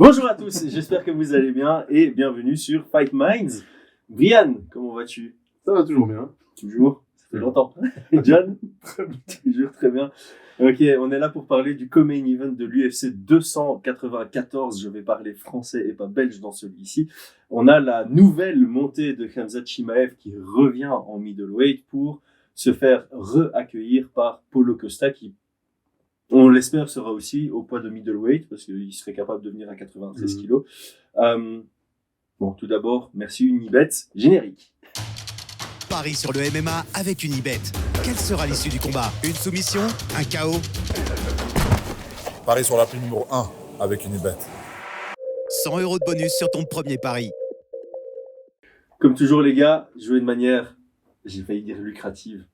Bonjour à tous, j'espère que vous allez bien et bienvenue sur Fight Minds. Brian, comment vas-tu? Ça va toujours bien. Toujours, ça fait longtemps. John? Toujours très bien. Ok, on est là pour parler du co-main event de l'UFC 294. Je vais parler français et pas belge dans celui-ci. On a la nouvelle montée de Khamzat Chimaev qui revient en middleweight pour se faire re-accueillir par Paulo Costa qui, on l'espère, sera aussi au poids de middleweight parce qu'il serait capable de venir à 93 kilos. Bon, tout d'abord, merci Unibet. Générique. Paris sur le MMA avec Unibet. Quelle sera l'issue du combat? Une soumission? Un KO? Paris sur la prime numéro 1 avec Unibet. 100 € de bonus sur ton premier pari. Comme toujours les gars, jouer de manière, j'ai failli dire lucrative.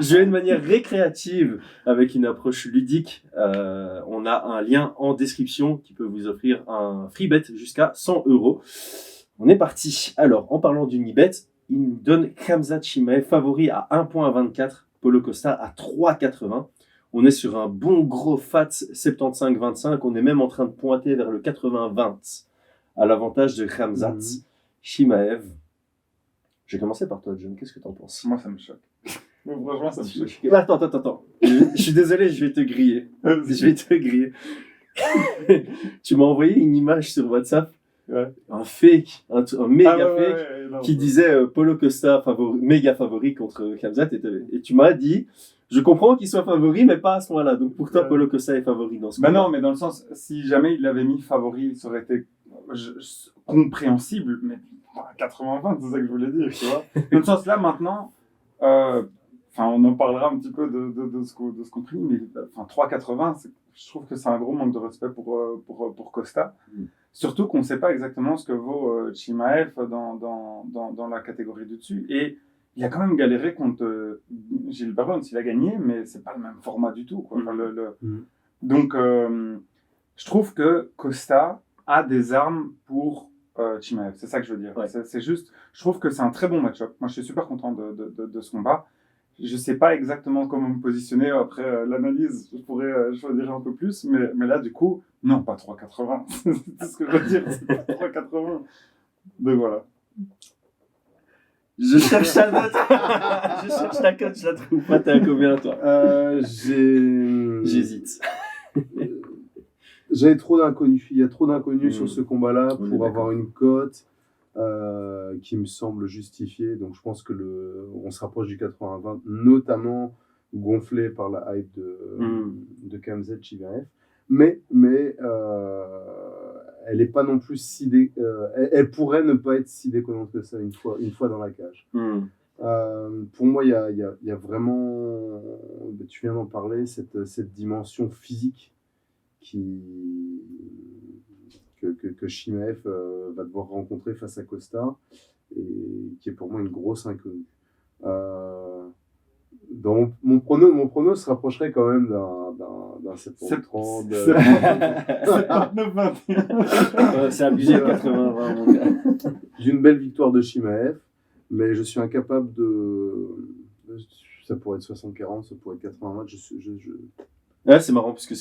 Jouer de manière récréative avec une approche ludique. On a un lien en description qui peut vous offrir un free bet jusqu'à 100 €. On est parti. Alors, en parlant d'Unibet, il nous donne Khamzat Chimaev favori à 1.24, Paulo Costa à 3.80. On est sur un bon gros fat 75-25. On est même en train de pointer vers le 80-20 à l'avantage de Khamzat Chimaev. Je vais commencer par toi, John. Qu'est-ce que tu en penses? Moi, ça me choque. Franchement, ça me choque. Attends. Je suis désolé, je vais te griller. Tu m'as envoyé une image sur WhatsApp. Ouais. Un fake, un méga fake qui disait Paulo Costa méga favori contre Khamzat et tu m'as dit je comprends qu'il soit favori mais pas à ce moment-là, donc pour toi Paulo Costa est favori dans ce combat. Non, mais dans le sens, si jamais il l'avait mis favori, ça aurait été compréhensible, mais 80-20, c'est ça que je voulais dire, tu vois. Dans le sens là maintenant, on en parlera un petit peu de ce qu'on prie, mais 3,80, je trouve que c'est un gros manque de respect pour Costa. Surtout qu'on ne sait pas exactement ce que vaut Chimaev dans la catégorie du dessus. Et il a quand même galéré contre Gilles Barons. Il a gagné, mais ce n'est pas le même format du tout, quoi. Donc, je trouve que Costa a des armes pour Chimaev. C'est ça que je veux dire. Ouais. C'est juste, je trouve que c'est un très bon match-up. Moi, je suis super content de ce combat. Je ne sais pas exactement comment me positionner après l'analyse. Je pourrais choisir un peu plus, mais là, du coup, non, pas 3,80. C'est ce que je veux dire, c'est pas 3,80. Donc voilà. Je cherche ta note. Je cherche ta cote, je la trouve pas. T'es à combien, toi? J'hésite. J'avais trop d'inconnus. Il y a trop d'inconnus sur ce combat-là pour avoir une cote qui me semble justifiée. Donc je pense que on se rapproche du 80-20, notamment gonflé par la hype de Khamzat Chimaev. Mais elle n'est pas non plus si elle pourrait ne pas être si déconnante que ça une fois dans la cage. Pour moi, il y a vraiment, tu viens d'en parler, cette dimension physique que Chimaev va devoir rencontrer face à Costa et qui est pour moi une grosse inconnue. Dans mon prono se rapprocherait quand même d'un 7-30. 79-21. C'est abusé le 80-20, mon gars. J'ai une belle victoire de Chimaev, mais je suis incapable ça pourrait être 60-40, ça pourrait être 80-20. Ouais, c'est marrant parce que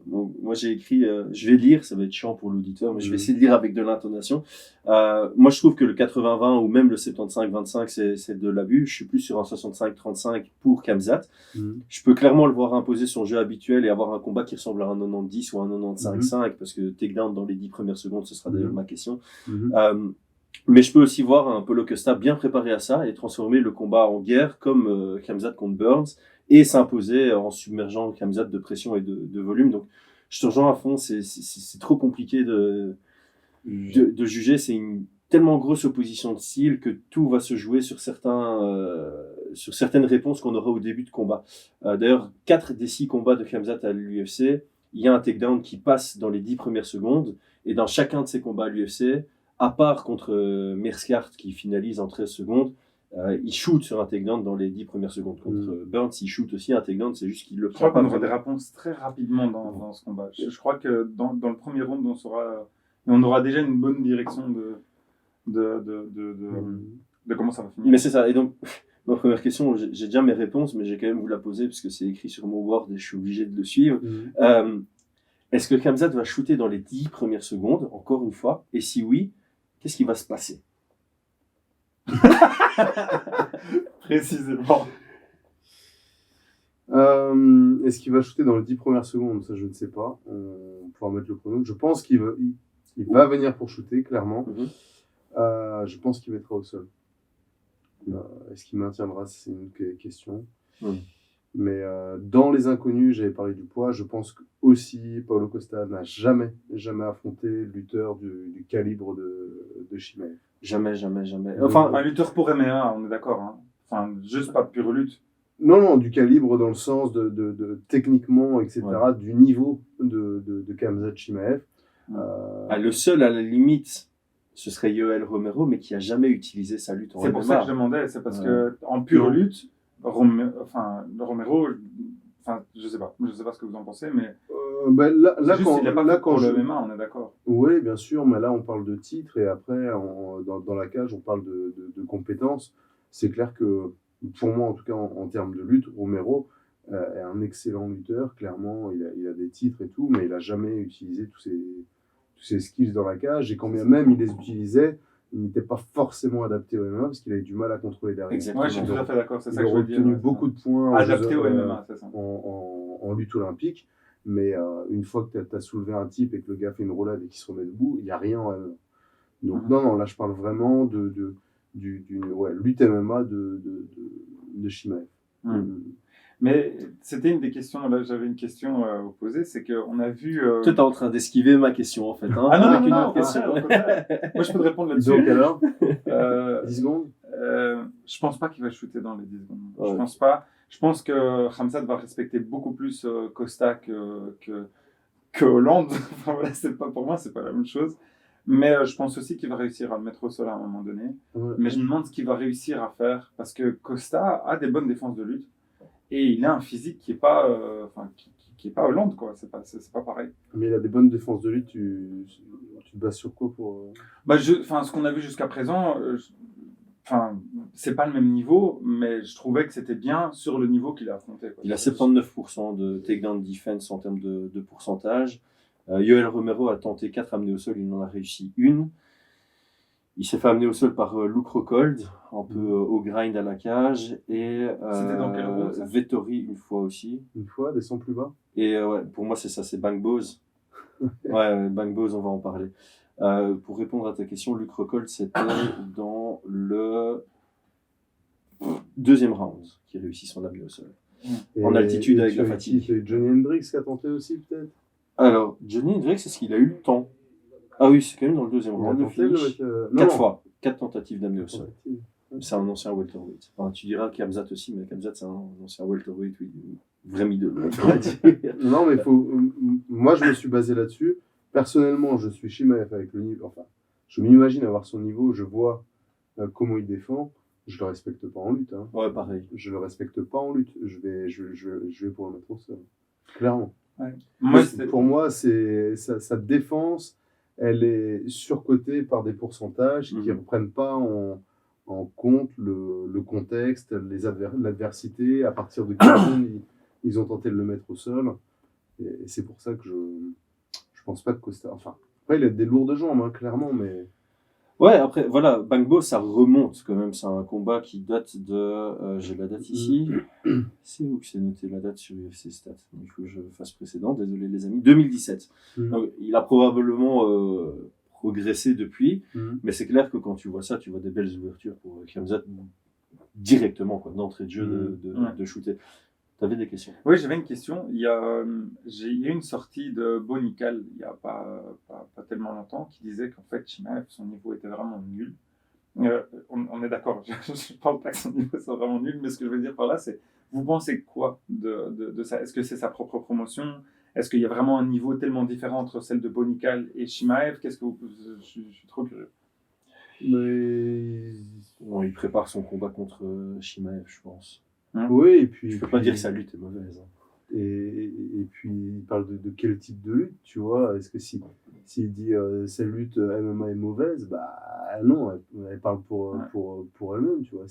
moi j'ai écrit, je vais lire, ça va être chiant pour l'auditeur, mais je vais essayer de lire avec de l'intonation. Moi je trouve que le 80-20 ou même le 75-25 c'est de l'abus. Je suis plus sur un 65-35 pour Khamzat. Je peux clairement le voir imposer son jeu habituel et avoir un combat qui ressemble à un 90 ou un 95-5 parce que takedown dans les 10 premières secondes, ce sera d'ailleurs ma question. Mais je peux aussi voir un Paulo Costa bien préparé à ça et transformer le combat en guerre comme Khamzat contre Burns et s'imposer en submergeant Khamzat de pression et de volume. Donc, je te rejoins à fond, c'est trop compliqué de juger. C'est une tellement grosse opposition de style que tout va se jouer sur certaines réponses qu'on aura au début de combat. D'ailleurs, 4 des 6 combats de Khamzat à l'UFC, il y a un takedown qui passe dans les 10 premières secondes. Et dans chacun de ces combats à l'UFC, à part contre Merskart qui finalise en 13 secondes, il shoot sur un takedown dans les 10 premières secondes. Contre Burns, il shoot aussi un takedown, c'est juste qu'il le prend. Je crois qu'on aura des réponses très rapidement dans ce combat. Je crois que dans le premier round, on aura déjà une bonne direction de comment ça va finir. Mais c'est ça. Et donc, ma première question, j'ai déjà mes réponses, mais j'ai quand même vous la poser parce que c'est écrit sur mon board et je suis obligé de le suivre. Est-ce que Khamzat va shooter dans les 10 premières secondes, encore une fois? Et si oui, qu'est-ce qui va se passer? Précisément. Est-ce qu'il va shooter dans les 10 premières secondes? Ça, je ne sais pas. On pourra mettre le chrono. Je pense qu'il va venir pour shooter, clairement. Je pense qu'il mettra au sol. Est-ce qu'il maintiendra? C'est une question. Mais dans les inconnus, j'avais parlé du poids. Je pense aussi Paulo Costa n'a jamais affronté le lutteur du calibre de Chimaev. Jamais. Enfin, un lutteur pour MMA, on est d'accord. Hein. Enfin, juste pas pure lutte. Non, du calibre dans le sens de techniquement, etc., du niveau de Khamzat Chimaev. Le seul, à la limite, ce serait Yoel Romero, mais qui a jamais utilisé sa lutte en MMA. C'est pour ça que je demandais, c'est parce que en pure lutte, Romero, je sais pas ce que vous en pensez, mais quand le MMA, on est d'accord. Oui, bien sûr, mais là on parle de titre et après dans la cage on parle de compétences. C'est clair que pour moi, en tout cas en termes de lutte, Romero est un excellent lutteur. Clairement, il a des titres et tout, mais il n'a jamais utilisé tous ses skills dans la cage. Et quand bien même il les utilisait, il n'était pas forcément adapté au MMA parce qu'il avait du mal à contrôler derrière. Exactement. Ouais, je suis tout à fait d'accord. C'est ça que je il a veux dire. obtenu beaucoup de points adapté au MMA, c'est ça. en lutte olympique. Mais une fois que tu as soulevé un type et que le gars fait une roulade et qu'il se remet debout, il n'y a rien en MMA. Donc non, là je parle vraiment d'une lutte MMA de Chimaev. Mais c'était une des questions, là j'avais une question à vous poser, c'est qu'on a vu... Toi, t'es en train d'esquiver ma question en fait. Hein, ah non, avec non, une non, autre question. au contraire. Moi je peux te répondre là-dessus. Donc alors 10 secondes Je pense pas qu'il va shooter dans les 10 secondes. Ouais. Je pense pas. Je pense que Khamzat va respecter beaucoup plus Costa que Hollande. Enfin, voilà, pour moi, c'est pas la même chose. Mais je pense aussi qu'il va réussir à le mettre au sol à un moment donné. Ouais. Mais je me demande ce qu'il va réussir à faire parce que Costa a des bonnes défenses de lutte et il a un physique qui est pas, qui est pas Hollande, quoi. C'est pas pareil. Mais il a des bonnes défenses de lutte. Tu te bases sur quoi pour Ce qu'on a vu jusqu'à présent. C'est pas le même niveau, mais je trouvais que c'était bien sur le niveau qu'il a affronté. Quoi. Il a 79% de takedown defense en termes de pourcentage. Yoel Romero a tenté 4 amenées au sol, il en a réussi une. Il s'est fait amener au sol par Luke Rockhold, un peu au grind à la cage. Et c'était dans quel round, ça Vettori une fois aussi. Une fois, descend plus bas. Et pour moi c'est ça, c'est Bang Bose. Bang Bose, on va en parler. Pour répondre à ta question, Luke Rockhold, c'était dans le deuxième round qui réussit son amenée au sol. En altitude avec la fatigue. C'est Johnny Hendricks qui a tenté aussi, peut-être. Alors, Johnny Hendricks, est-ce qu'il a eu le temps? Ah oui, c'est quand même dans le deuxième round. Il a tenté le mec, 4 fois. 4 tentatives d'amener au sol. C'est un ancien welterweight. Enfin, tu diras Khamzat aussi, mais Khamzat, c'est un ancien welterweight, oui. Vrai mideux. Non, mais moi, je me suis basé là-dessus. Personnellement, je suis Chimaev avec le niveau. Enfin, je m'imagine avoir son niveau, je vois comment il défend. Je le respecte pas en lutte. Hein. Ouais, pareil. Je le respecte pas en lutte. Je vais pour le mettre au sol. Clairement. Ouais. Pour moi, sa défense, elle est surcotée par des pourcentages qui ne reprennent pas en compte le contexte, l'adversité. À partir de quel moment ils ont tenté de le mettre au sol. Et c'est pour ça que je pense pas que Costa. Enfin, après, il a des lourdes jambes, hein, clairement, mais. Ouais, après, voilà, Bangbo, ça remonte quand même. C'est un combat qui date de. J'ai la date ici. C'est où que c'est noté la date sur UFC Stats? Il faut que je fasse précédent, désolé les amis. 2017. Donc, il a probablement progressé depuis, mais c'est clair que quand tu vois ça, tu vois des belles ouvertures pour Khamzat directement, quoi, d'entrée de jeu, de shooter. T'avais des questions? Oui, j'avais une question. Il y a une sortie de Bonical il n'y a pas tellement longtemps qui disait qu'en fait, Chimaev, son niveau était vraiment nul. On est d'accord, je ne parle pas que son niveau soit vraiment nul, mais ce que je veux dire par là, c'est vous pensez quoi de ça? Est-ce que c'est sa propre promotion? Est-ce qu'il y a vraiment un niveau tellement différent entre celle de Bonical et Chimaev? Je suis trop curieux. Mais... Bon, il prépare son combat contre Chimaev, je pense. Oui, et puis... Je peux pas dire que sa lutte est mauvaise. Hein. Et puis, il parle de quel type de lutte, tu vois? Est-ce que s'il dit cette lutte MMA est mauvaise, bah non, elle parle pour elle-même, tu vois.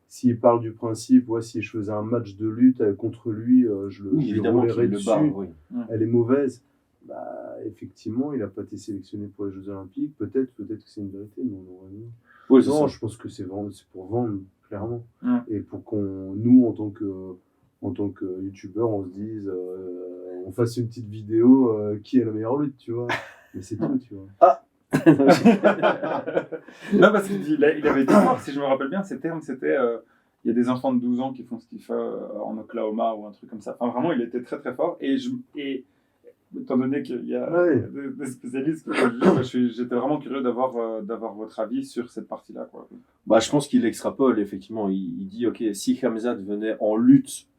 S'il parle du principe, si je faisais un match de lutte contre lui, je lui roulerais dessus, elle est mauvaise. effectivement, il n'a pas été sélectionné pour les Jeux Olympiques. Peut-être que c'est une vérité, mais on aurait vu. Oui, c'est Non, ça. je pense que c'est pour vendre, clairement. Ouais. Et pour nous, en tant que youtubeur, on se dise, on fasse une petite vidéo, qui est la meilleure lutte, tu vois. Mais c'est tout, tu vois. Non, parce qu'il avait été fort, si je me rappelle bien, ces termes, c'était il y a des enfants de 12 ans qui font ce qu'il fait en Oklahoma ou un truc comme ça. Enfin, vraiment, il était très très fort. Et étant donné qu'il y a des spécialistes qui le jugent, j'étais vraiment curieux d'avoir votre avis sur cette partie-là, quoi. Bah, je pense qu'il extrapole, effectivement. Il dit, ok, si Khamzat venait en lutte,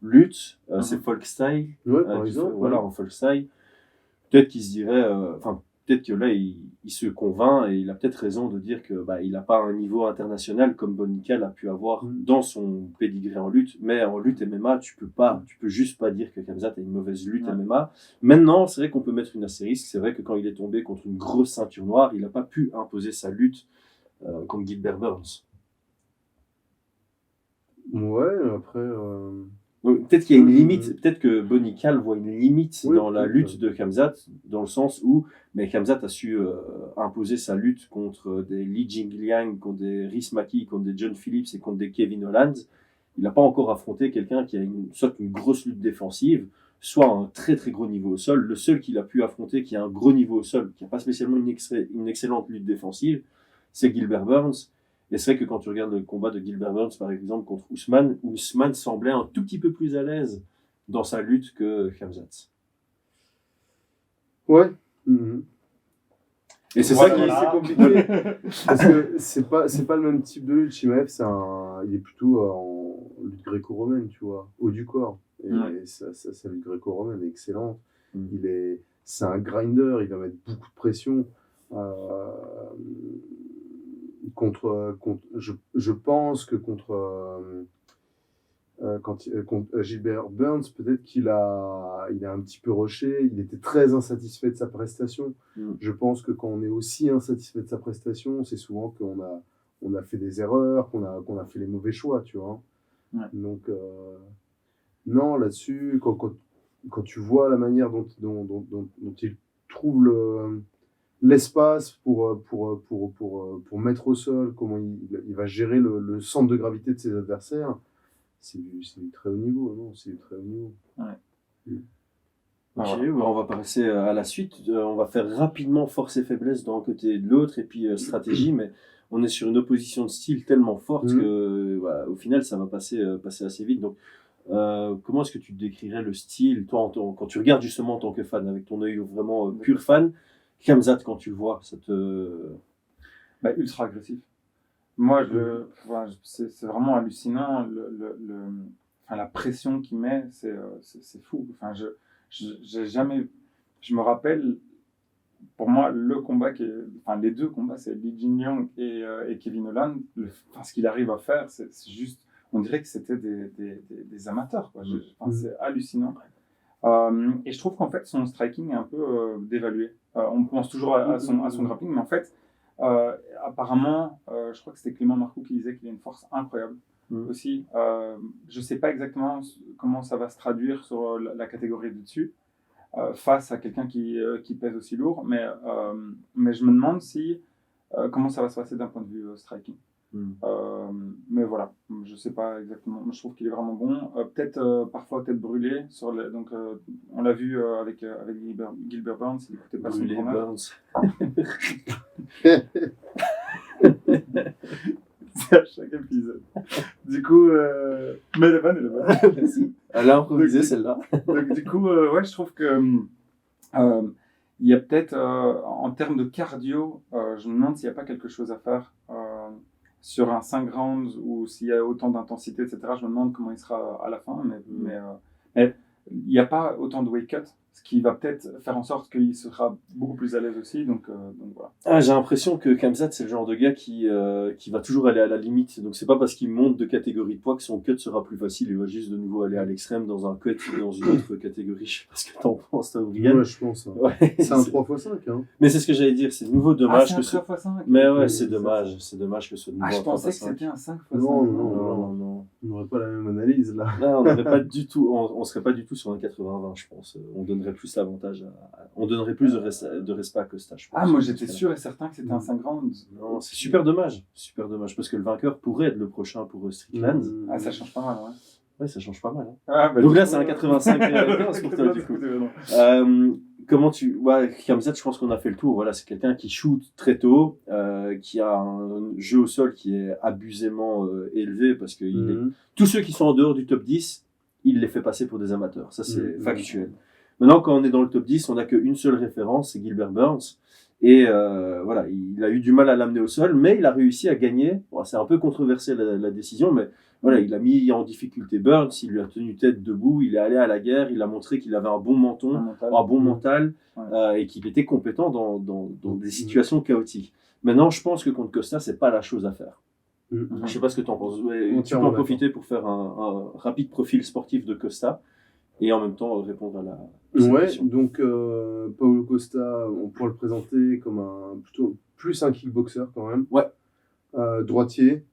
c'est folk style. Ouais, par exemple. Voilà, en folk style. Peut-être qu'il se dirait, peut-être que là, il se convainc et il a peut-être raison de dire que il n'a pas un niveau international comme Bonica l'a pu avoir dans son pédigré en lutte. Mais en lutte MMA, tu peux juste pas dire que Khamzat a une mauvaise lutte MMA. Maintenant, c'est vrai qu'on peut mettre une astérisque. C'est vrai que quand il est tombé contre une grosse ceinture noire, il n'a pas pu imposer sa lutte contre Gilbert Burns. Ouais, après. Donc, peut-être qu'il y a une limite, peut-être que Bonica voit une limite dans la lutte de Khamzat, dans le sens où Khamzat a su imposer sa lutte contre des Li Jingliang, contre des Rhys Maki, contre des John Phillips et contre des Kevin Holland. Il n'a pas encore affronté quelqu'un qui a soit une grosse lutte défensive, soit un très très gros niveau au sol. Le seul qu'il a pu affronter qui a un gros niveau au sol, qui n'a pas spécialement une excellente lutte défensive, c'est Gilbert Burns. Et c'est vrai que quand tu regardes le combat de Gilbert Burns, par exemple, contre Ousmane semblait un tout petit peu plus à l'aise dans sa lutte que Khamzat. Ouais. Et c'est ça qui est compliqué. Parce que c'est pas le même type de lutte. Chimaev, il est plutôt en lutte gréco-romaine, tu vois, haut du corps. Et sa lutte gréco-romaine est excellente. C'est un grinder, il va mettre beaucoup de pression. Je pense que contre Gilbert Burns, peut-être qu'il a un petit peu rushé, il était très insatisfait de sa prestation. Je pense que quand on est aussi insatisfait de sa prestation, c'est souvent qu'on a fait des erreurs, qu'on a fait les mauvais choix, tu vois. Ouais. Donc, non, là-dessus, quand tu vois la manière dont il trouve l'espace pour mettre au sol, comment il va gérer le centre de gravité de ses adversaires, c'est du très haut niveau, non, c'est du très haut niveau. Ouais. Ok, on va passer à la suite. On va faire rapidement force et faiblesse d'un côté et de l'autre, et puis stratégie, mais on est sur une opposition de style tellement forte que, au final, ça va passer assez vite. Donc, comment est-ce que tu décrirais le style, toi, quand tu regardes justement en tant que fan, avec ton œil vraiment pur fan, Khamzat, quand tu le vois, ça te... ultra agressif. Moi, c'est vraiment hallucinant. La pression qu'il met, c'est fou. Enfin, j'ai jamais... Je me rappelle, pour moi, les deux combats, c'est Li Jingliang et Kevin Holland. Ce qu'il arrive à faire, c'est juste... On dirait que c'était des amateurs, quoi. C'est hallucinant. Et je trouve qu'en fait, son striking est un peu dévalué. On pense toujours à son grappling, mais en fait, apparemment, je crois que c'était Clément Marcoux qui disait qu'il a une force incroyable aussi. Je ne sais pas exactement comment ça va se traduire sur la catégorie de dessus, face à quelqu'un qui pèse aussi lourd, mais je me demande comment ça va se passer d'un point de vue striking. Mais voilà, je sais pas exactement. Je trouve qu'il est vraiment bon. Peut-être parfois brûlé donc on l'a vu avec Gilbert Burns, il écoutait pas Brûlé son grand-mère. C'est à chaque épisode. Du coup, mais elle est bonne. Merci. Elle a improvisé celle-là. Donc du coup, je trouve que il y a peut-être en termes de cardio, je me demande s'il n'y a pas quelque chose à faire. Sur un 5 rounds ou s'il y a autant d'intensité, etc., je me demande comment il sera à la fin, mais il n'y a pas autant de weight cut, ce qui va peut-être faire en sorte qu'il sera beaucoup plus à l'aise aussi, donc voilà. J'ai l'impression que Khamzat, c'est le genre de gars qui va toujours aller à la limite, donc c'est pas parce qu'il monte de catégorie de poids que son cut sera plus facile, il va juste de nouveau aller à l'extrême dans un cut dans une autre catégorie. Je sais pas ce que t'en penses, toi, Brian. Ouais, je pense. C'est un 3x5, hein. Mais c'est ce que j'allais dire, c'est de nouveau dommage que c'est un 3x5. Mais ouais, c'est dommage que ce nouveau je pensais que c'était un 5x5. Non. On n'aurait pas la même analyse là. Là, on n'aurait pas du tout, on serait pas du tout sur un 80-20, je pense. On donnerait plus l'avantage on donnerait plus de respect à Costa, je pense. Ah, moi j'étais sûr et certain que c'était un 5 rounds. Non, c'est super dommage, parce que le vainqueur pourrait être le prochain pour Strickland. Ah, ça change pas mal, ouais. Ouais, ça change pas mal. Hein. Ah, bah, Donc du là, coup, c'est un 85-15 pour toi, du coup. Comment tu... Ouais, Khamzat, je pense qu'on a fait le tour. Voilà, c'est quelqu'un qui shoot très tôt, qui a un jeu au sol qui est abusément élevé, parce que tous ceux qui sont en dehors du top 10, il les fait passer pour des amateurs. Ça, c'est factuel. Maintenant, quand on est dans le top 10, on n'a qu'une seule référence, c'est Gilbert Burns. Et voilà, il a eu du mal à l'amener au sol, mais il a réussi à gagner. Bon, c'est un peu controversé la décision, mais voilà, il a mis en difficulté Burns, il lui a tenu tête debout, il est allé à la guerre, il a montré qu'il avait un bon menton, un bon mental, et qu'il était compétent dans des situations chaotiques. Maintenant, je pense que contre Costa, c'est pas la chose à faire. Je sais pas ce que tu en penses. Ouais, tu peux en profiter pour faire un rapide profil sportif de Costa et en même temps répondre à la question. Donc Paulo Costa, on pourrait le présenter comme plutôt plus un kickboxer quand même. Ouais. Droitier.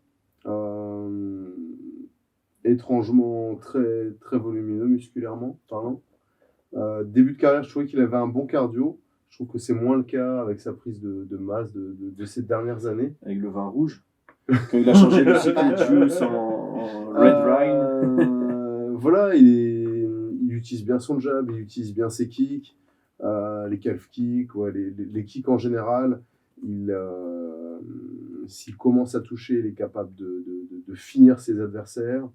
Étrangement très, très volumineux musculairement parlant. Début de carrière, je trouvais qu'il avait un bon cardio. Je trouve que c'est moins le cas avec sa prise de masse de ces dernières années. Avec le vin rouge. Quand il a changé le cycle juice en Red Wine. Voilà, il utilise bien son jab, il utilise bien ses kicks, les calf kicks, les kicks en général. S'il commence à toucher, il est capable de finir ses adversaires.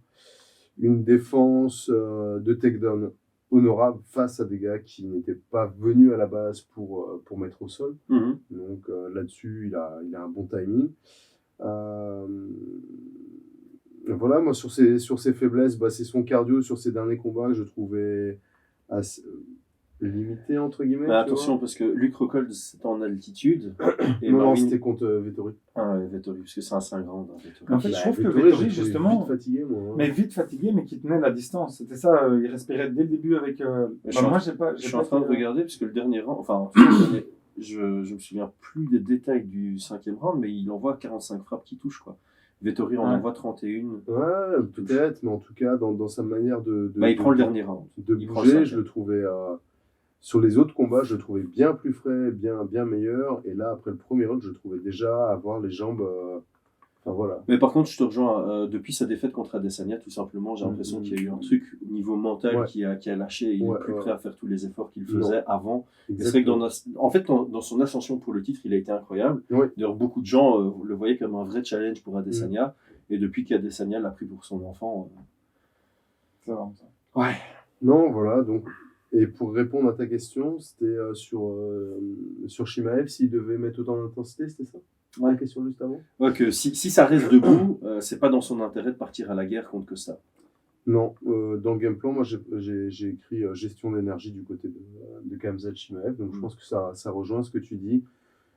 Une défense de takedown honorable face à des gars qui n'étaient pas venus à la base pour mettre au sol. Donc là-dessus, il a un bon timing. Voilà, moi sur ses faiblesses, c'est son cardio sur ses derniers combats que je trouvais assez limité entre guillemets. Mais attention, parce que Luke Rockhold c'était en altitude. Et non, c'était contre Vettori. Ah ouais, Vettori, parce que c'est un 5 rounds. En fait, je trouve que Vettori, justement, vite fatigué, moi. Mais vite fatigué, mais qui tenait la distance. C'était ça, il respirait dès le début avec. Moi, je suis en train de regarder, parce que le dernier round, enfin, je me souviens plus des détails du 5e round, mais il envoie 45 frappes qui touchent, quoi. Vettori en envoie 31. Ouais, peut-être, mais en tout cas, dans sa manière il prend le dernier round. De bouger, je le trouvais. Sur les autres combats, je le trouvais bien plus frais, bien meilleur. Et là, après le premier round, je le trouvais déjà avoir les jambes. Enfin voilà. Mais par contre, je te rejoins. Depuis sa défaite contre Adesanya, tout simplement, j'ai l'impression qu'il y a eu un truc au niveau mental qui a lâché. Et il n'est plus prêt à faire tous les efforts qu'il faisait avant. Et c'est vrai que dans son ascension pour le titre, il a été incroyable. D'ailleurs, beaucoup de gens le voyaient comme un vrai challenge pour Adesanya. Et depuis qu'Adesanya l'a pris pour son enfant. C'est vraiment ça. Ouais. Non, voilà. Donc. Et pour répondre à ta question, c'était sur Chimaev, s'il devait mettre autant d'intensité, c'était ça? La question juste avant. Ouais, que si ça reste debout, c'est pas dans son intérêt de partir à la guerre contre Costa. Non, dans le game plan, moi j'ai écrit gestion d'énergie du côté de Khamzat Chimaev, donc je pense que ça rejoint ce que tu dis.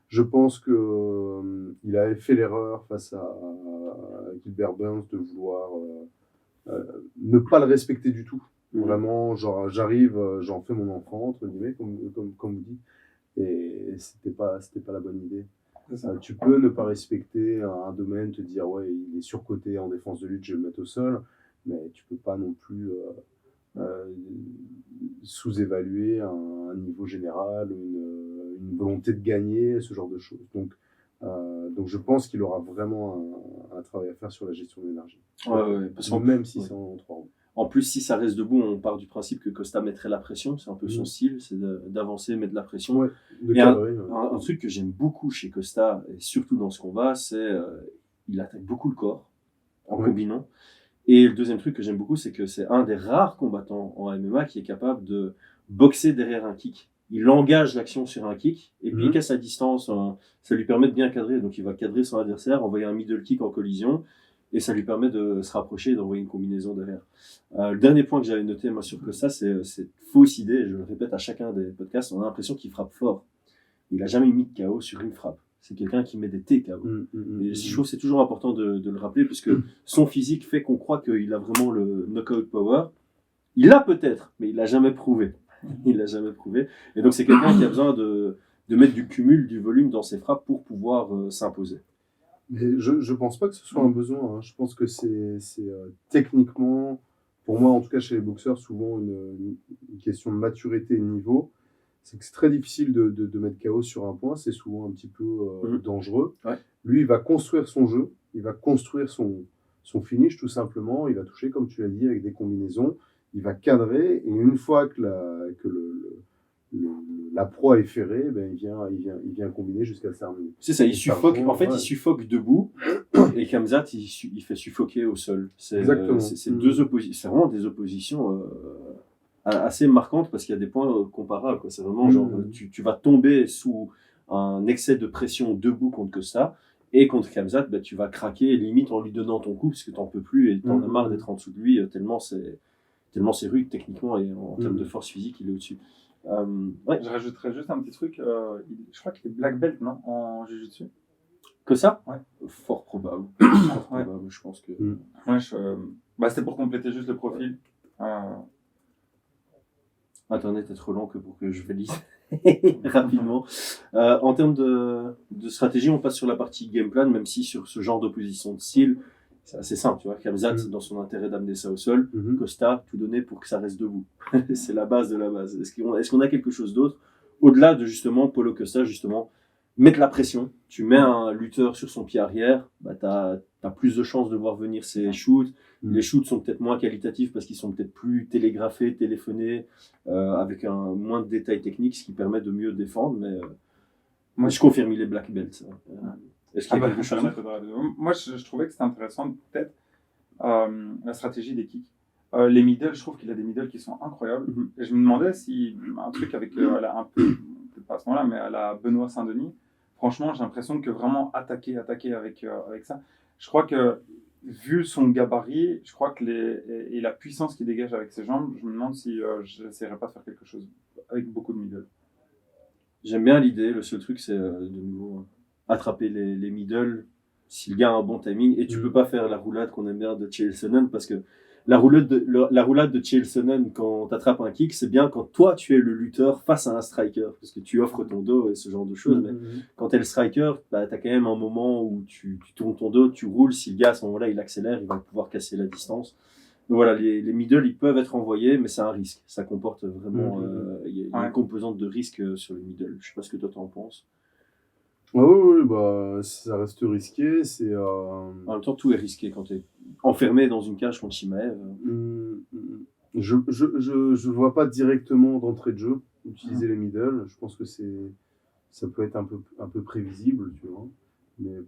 Je pense qu'il avait fait l'erreur face à Gilbert Burns de vouloir ne pas le respecter du tout. Vraiment, genre, j'arrive, j'en fais mon enfant, entre guillemets, comme vous dites, et c'était pas la bonne idée. Tu peux ne pas respecter un domaine, te dire, ouais, il est surcoté en défense de lutte, je vais le mettre au sol, mais tu peux pas non plus sous-évaluer un niveau général, une volonté de gagner, ce genre de choses. Donc je pense qu'il aura vraiment un travail à faire sur la gestion de l'énergie. Parce même si c'est en 3 rounds. En plus, si ça reste debout, on part du principe que Costa mettrait la pression. C'est un peu son style, c'est d'avancer, mettre de la pression. Et un truc que j'aime beaucoup chez Costa, et surtout dans ce combat, c'est qu'il attaque beaucoup le corps en combinant. Et le deuxième truc que j'aime beaucoup, c'est que c'est un des rares combattants en MMA qui est capable de boxer derrière un kick. Il engage l'action sur un kick, et puis qu'à sa distance, ça lui permet de bien cadrer. Donc il va cadrer son adversaire, envoyer un middle kick en collision, et ça lui permet de se rapprocher et d'envoyer une combinaison derrière. Le dernier point que j'avais noté moi sur Costa, c'est cette fausse idée, je le répète à chacun des podcasts, on a l'impression qu'il frappe fort. Il n'a jamais mis de KO sur une frappe. C'est quelqu'un qui met des TKO. Et je trouve que c'est toujours important de le rappeler, parce que son physique fait qu'on croit qu'il a vraiment le knockout power. Il l'a peut-être, mais il l'a jamais prouvé. Il l'a jamais prouvé. Et donc c'est quelqu'un qui a besoin de mettre du cumul, du volume dans ses frappes pour pouvoir s'imposer. Mais je pense pas que ce soit un besoin, hein. Je pense que c'est techniquement, pour moi en tout cas chez les boxeurs, souvent une question de maturité et de niveau. C'est que c'est très difficile de mettre KO sur un point, c'est souvent un petit peu dangereux. Ouais. Lui, il va construire son jeu, il va construire son finish tout simplement, il va toucher comme tu l'as dit avec des combinaisons, il va cadrer et une fois que la proie est ferrée, ben, il vient combiner jusqu'à le terminer. C'est ça, il Et ça suffoque. rejoint, En fait, ouais. il suffoque debout et Khamzat, il fait suffoquer au sol. Exactement. C'est deux oppositions. C'est vraiment des oppositions assez marquantes parce qu'il y a des points comparables, quoi. C'est vraiment genre, tu vas tomber sous un excès de pression debout contre Costa et contre Khamzat, bah, tu vas craquer limite en lui donnant ton coup parce que t'en peux plus et t'en as marre d'être en dessous de lui tellement c'est rude techniquement et en termes de force physique, il est au-dessus. Ouais. Je rajouterais juste un petit truc. Je crois qu'il est black belt, non, en jiu-jitsu. Que ça? Ouais. Fort probable. Fort probable, je pense que. Ouais, c'était pour compléter juste le profil. Internet est trop lent que pour que je valide rapidement. En termes de stratégie, on passe sur la partie game plan, même si sur ce genre d'opposition de style, c'est assez simple. Tu vois, Khamzat, dans son intérêt d'amener ça au sol, Costa, tout donner pour que ça reste debout. C'est la base de la base. Est-ce qu'on a quelque chose d'autre au-delà de justement Paulo Costa, justement, mettre la pression? Tu mets un lutteur sur son pied arrière, bah, tu as plus de chances de voir venir ses shoots. Les shoots sont peut-être moins qualitatifs parce qu'ils sont peut-être plus télégraphés, téléphonés, avec moins de détails techniques, ce qui permet de mieux défendre. Mais moi, je confirme, il est black belt. Est-ce qu'il y a quelque chose? Moi, je trouvais que c'était intéressant, peut-être, la stratégie des kicks. Les middle, je trouve qu'il a des middle qui sont incroyables. Et je me demandais si un truc avec, un peu, peut-être pas à ce moment-là, mais à la Benoît Saint-Denis, franchement, j'ai l'impression que vraiment attaquer avec ça. Je crois que, vu son gabarit, je crois que et la puissance qu'il dégage avec ses jambes, je me demande si je n'essaierais pas de faire quelque chose avec beaucoup de middle. J'aime bien l'idée. Le seul truc, c'est de nouveau attraper les middle si le gars a un bon timing. Et tu peux pas faire la roulade qu'on aime bien de Chael Sonnen parce que la roulade de Chael Sonnen quand tu attrapes un kick, c'est bien quand toi tu es le lutteur face à un striker parce que tu offres ton dos et ce genre de choses. Mais quand tu es le striker, bah, tu as quand même un moment où tu tournes ton dos, tu roules. Si le gars à ce moment-là il accélère, il va pouvoir casser la distance. Donc voilà, les middle ils peuvent être envoyés, mais c'est un risque. Ça comporte vraiment. Il y a une composante de risque sur les middle. Je sais pas ce que toi t'en penses. Oui, bah, ça reste risqué. En même temps, tout est risqué quand tu es enfermé dans une cage contre Chimaev. Je vois pas directement d'entrée de jeu utiliser les middle. Je pense que ça peut être un peu prévisible, tu vois. Mais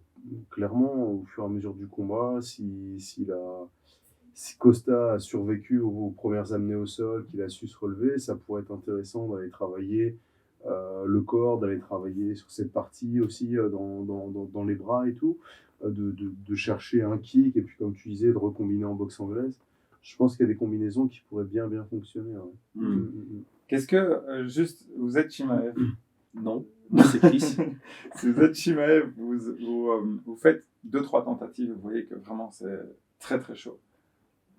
clairement, au fur et à mesure du combat, si Costa a survécu aux premières amenées au sol, qu'il a su se relever, ça pourrait être intéressant d'aller travailler le corps, d'aller travailler sur cette partie aussi dans les bras et tout, de chercher un kick et puis comme tu disais, de recombiner en boxe anglaise. Je pense qu'il y a des combinaisons qui pourraient bien fonctionner. Ouais. Qu'est-ce que, juste, vous êtes Chimaev? Non, c'est Chris. Si vous êtes Chimaev, vous faites 2-3 tentatives, vous voyez que vraiment c'est très très chaud.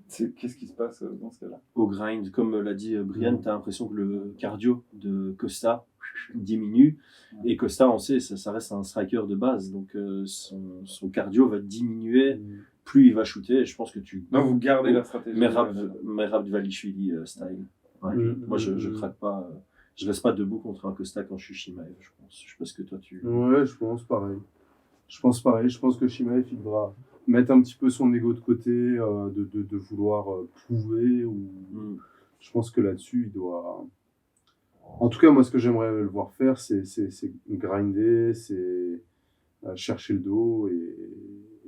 Qu'est-ce qui se passe dans ce cas-là? Au grind, comme l'a dit Brian, tu as l'impression que le cardio de Costa diminue. Et Costa, on sait, ça reste un striker de base. Donc son cardio va diminuer plus il va shooter. Et je pense que Donc vous gardez la stratégie. Merab Dvalishvili style. Ouais. Moi, je craque pas. Je reste pas debout contre un Costa quand je suis Chimaev, je pense. Je sais pas ce que toi tu. Ouais, je pense pareil. Je pense que Chimaev, il devra mettre un petit peu son ego de côté, de vouloir prouver. Je pense que là-dessus, il doit. En tout cas, moi, ce que j'aimerais le voir faire, c'est grinder, c'est chercher le dos et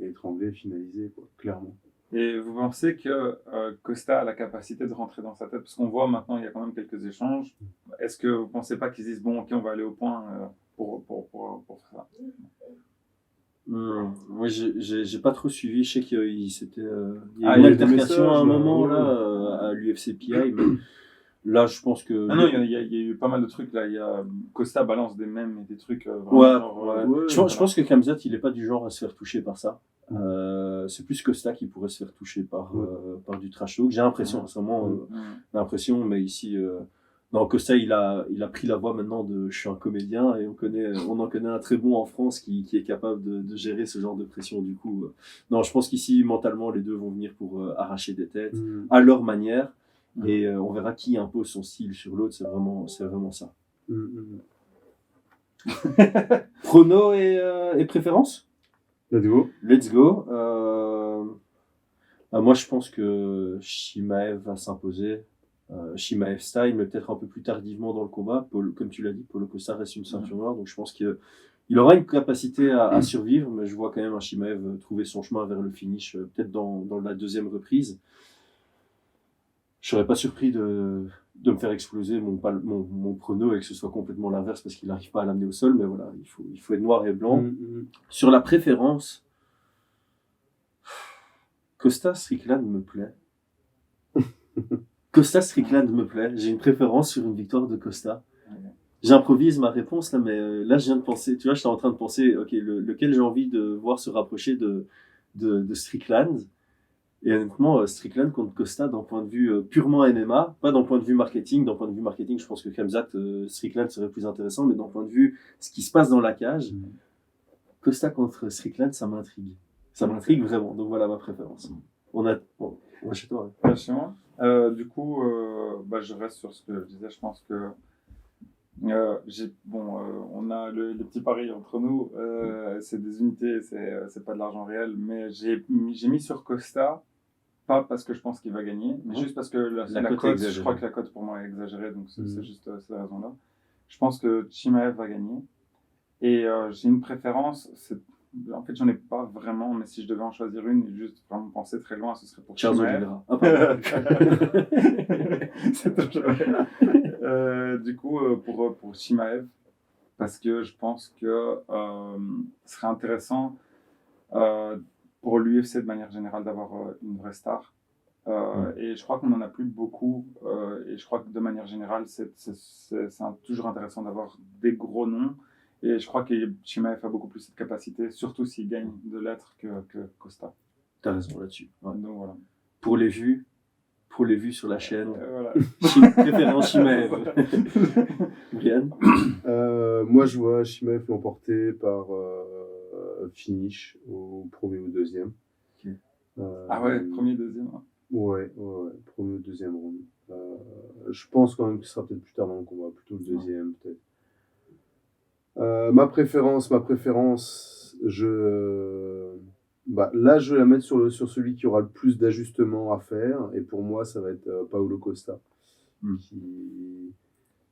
étrangler, finaliser, quoi, clairement. Et vous pensez que Costa a la capacité de rentrer dans sa tête? Parce qu'on voit maintenant, il y a quand même quelques échanges. Est-ce que vous ne pensez pas qu'ils disent, bon, ok, on va aller au point pour faire ça? Moi, j'ai pas trop suivi. Je sais qu'il y a eu une altercation à un moment là, à l'UFC PI, mais là, je pense que. Ah non, il y a eu pas mal de trucs là. Il y a Costa balance des mèmes et des trucs. Je pense que Khamzat, il est pas du genre à se faire toucher par ça. C'est plus Costa qui pourrait se faire toucher par du trash talk. J'ai l'impression, récemment, l'impression, mais ici, Non, Costa, il a pris la voie maintenant de je suis un comédien et on en connaît un très bon en France qui est capable de gérer ce genre de pression. Du coup, non, je pense qu'ici, mentalement, les deux vont venir pour arracher des têtes à leur manière et on verra qui impose son style sur l'autre. C'est vraiment ça. Prono et préférence? Let's go. Let's go. Moi, je pense que Chimaev va s'imposer. Chimaev style, mais peut-être un peu plus tardivement dans le combat. Comme tu l'as dit, Paulo Costa reste une ceinture noire, donc je pense qu'il aura une capacité à survivre, mais je vois quand même un Chimaev trouver son chemin vers le finish, peut-être dans la deuxième reprise. Je serais pas surpris de me faire exploser mon prono et que ce soit complètement l'inverse parce qu'il n'arrive pas à l'amener au sol, mais voilà, il faut être noir et blanc. Sur la préférence, Costa Strickland me plaît. Costa Strickland me plaît. J'ai une préférence sur une victoire de Costa. J'improvise ma réponse là, mais là je viens de penser, tu vois, j'étais en train de penser, ok, lequel j'ai envie de voir se rapprocher de Strickland. Et honnêtement, Strickland contre Costa d'un point de vue purement MMA, pas d'un point de vue marketing. D'un point de vue marketing, je pense que Khamzat, Strickland serait plus intéressant, mais d'un point de vue ce qui se passe dans la cage, Costa contre Strickland, ça m'intrigue. Ça m'intrigue vraiment. Donc voilà ma préférence. On va chez toi. Ouais. Chez moi. Du coup, je reste sur ce que je disais. Je pense que on a les petits paris entre nous. C'est des unités, c'est pas de l'argent réel. Mais j'ai mis sur Costa, pas parce que je pense qu'il va gagner, mais juste parce que la cote, je crois que la cote pour moi est exagérée. Donc c'est juste cette raison-là. Je pense que Chimaev va gagner. Et j'ai une préférence. En fait, j'en ai pas vraiment, mais si je devais en choisir une et juste vraiment penser très loin, ce serait pour Chimaev. C'est toujours du coup, pour Chimaev, parce que je pense que ce serait intéressant pour l'UFC de manière générale d'avoir une vraie star. Et je crois qu'on n'en a plus beaucoup. Et je crois que de manière générale, c'est toujours intéressant d'avoir des gros noms. Et je crois que Chimaev a beaucoup plus cette capacité, surtout s'il gagne de l'être que Costa. T'as raison là-dessus. Ouais. Donc voilà. Pour les vues sur la chaîne, voilà. préférence Chimaev. Brian? Moi, je vois Chimaev l'emporter par finish au premier ou deuxième. Okay. Ah ouais, premier, deuxième. Hein. Ouais, premier ou deuxième round. Je pense quand même que ce sera peut-être plus tard dans le combat, plutôt le deuxième peut-être. Ma préférence, là je vais la mettre sur celui qui aura le plus d'ajustements à faire, et pour moi ça va être Paulo Costa.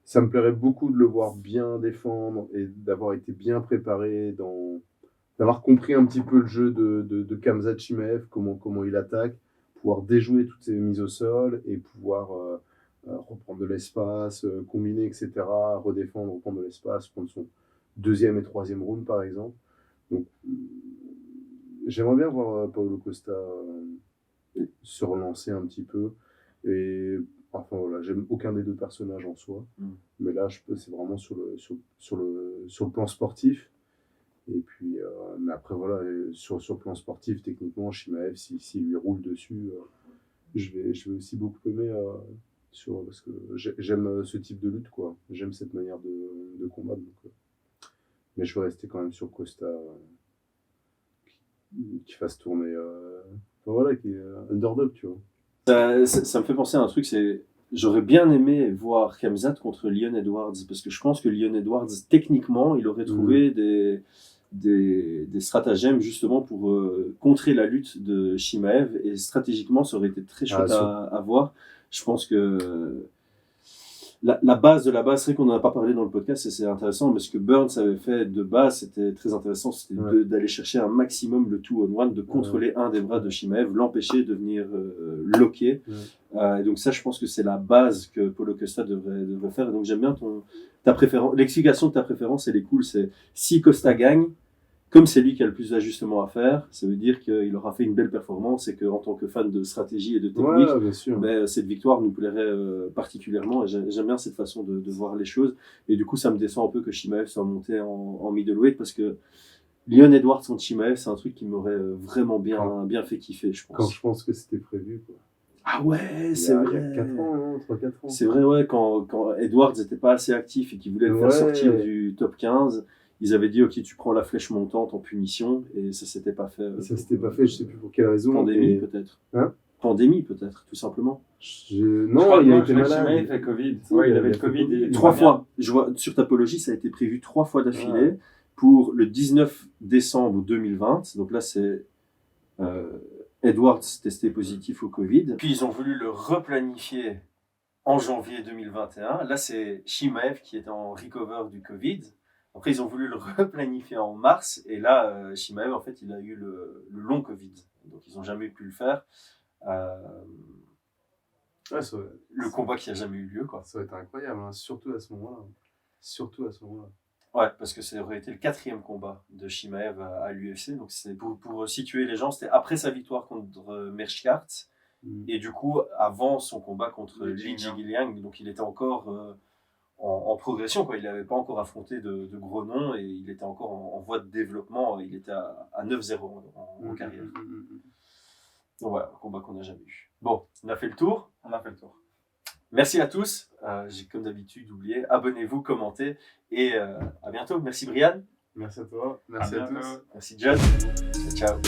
Ça me plairait beaucoup de le voir bien défendre et d'avoir été bien préparé, d'avoir compris un petit peu le jeu de Khamzat Chimaev, comment il attaque, pouvoir déjouer toutes ses mises au sol et pouvoir reprendre de l'espace, combiner, etc., redéfendre, reprendre de l'espace, prendre son deuxième et troisième round par exemple. Donc j'aimerais bien voir Paulo Costa se relancer un petit peu. Et enfin voilà, j'aime aucun des deux personnages en soi, mais là c'est vraiment sur le plan sportif. Et puis mais après voilà, sur le plan sportif, techniquement Chimaev, s'il lui roule dessus, je vais aussi beaucoup aimer parce que j'aime ce type de lutte, quoi. J'aime cette manière de combattre, donc mais je vais rester quand même sur Costa, qui fasse tourner, qui est underdog, tu vois. Ça me fait penser à un truc, j'aurais bien aimé voir Khamzat contre Leon Edwards, parce que je pense que Leon Edwards, techniquement, il aurait trouvé des stratagèmes justement pour contrer la lutte de Chimaev, et stratégiquement, ça aurait été très chouette à voir. Je pense que la base de la base, c'est vrai qu'on n'en a pas parlé dans le podcast et c'est intéressant, mais ce que Burns avait fait de base, c'était très intéressant, c'était d'aller chercher un maximum le 2-on-1, de contrôler un des bras de Chimaev, l'empêcher de venir loquer. Et donc ça, je pense que c'est la base que Paulo Costa devrait faire. Et donc j'aime bien ta préférence. L'explication de ta préférence, elle est cool. C'est si Costa gagne, comme c'est lui qui a le plus d'ajustements à faire, ça veut dire qu'il aura fait une belle performance et qu'en tant que fan de stratégie et de technique, cette victoire nous plairait particulièrement. Et j'aime bien cette façon de voir les choses. Et du coup, ça me descend un peu que Chimaev soit monté en middleweight, parce que Leon Edwards contre Chimaev, c'est un truc qui m'aurait vraiment bien fait kiffer, je pense. Quand je pense que c'était prévu, quoi. Ah ouais, Il y c'est a vrai. 4 ans, non 3-4 ans. C'est vrai, ouais, quand Edwards n'était pas assez actif et qu'il voulait le faire Ouais. sortir du top 15, ils avaient dit, ok, tu prends la flèche montante en punition, et ça s'était pas fait. Ça s'était pas fait, je sais plus pour quelle raison. Pandémie, et- peut-être. Hein Pandémie, peut-être, tout simplement. Non, il a été malade. Il fait Covid. Si, Ouais, il il avait a le fait Covid. Covid. il 3 va bien. fois. Je vois, sur Tapologie, ça a été prévu 3 fois d'affilée pour le 19 décembre 2020. Donc là, c'est Edwards testé positif au Covid. Puis ils ont voulu le replanifier en janvier 2021. Là, c'est Chimaev qui est en recover du Covid. Après, ils ont voulu le replanifier en mars. Et là, Chimaev, en fait, il a eu le long Covid. Donc, ils n'ont jamais pu le faire. Ouais, Le combat qui n'a jamais eu lieu, quoi. ça va être incroyable, hein, surtout à ce moment-là. Surtout à ce moment-là. Ouais, parce que ça aurait été le 4e combat de Chimaev à l'UFC. Donc, c'est pour situer les gens, c'était après sa victoire contre Meerschaert. Et du coup, avant son combat contre Li Jingliang. Donc, il était encore en progression, quoi. Il n'avait pas encore affronté de gros noms et il était encore en voie de développement. Il était à 9-0 en carrière. Donc voilà, un combat qu'on n'a jamais eu. Bon, on a fait le tour. On a fait le tour. Merci à tous. J'ai comme d'habitude oublié. Abonnez-vous, commentez et à bientôt. Merci Brian. Merci à toi, merci à tous. bientôt. Merci John. Ciao.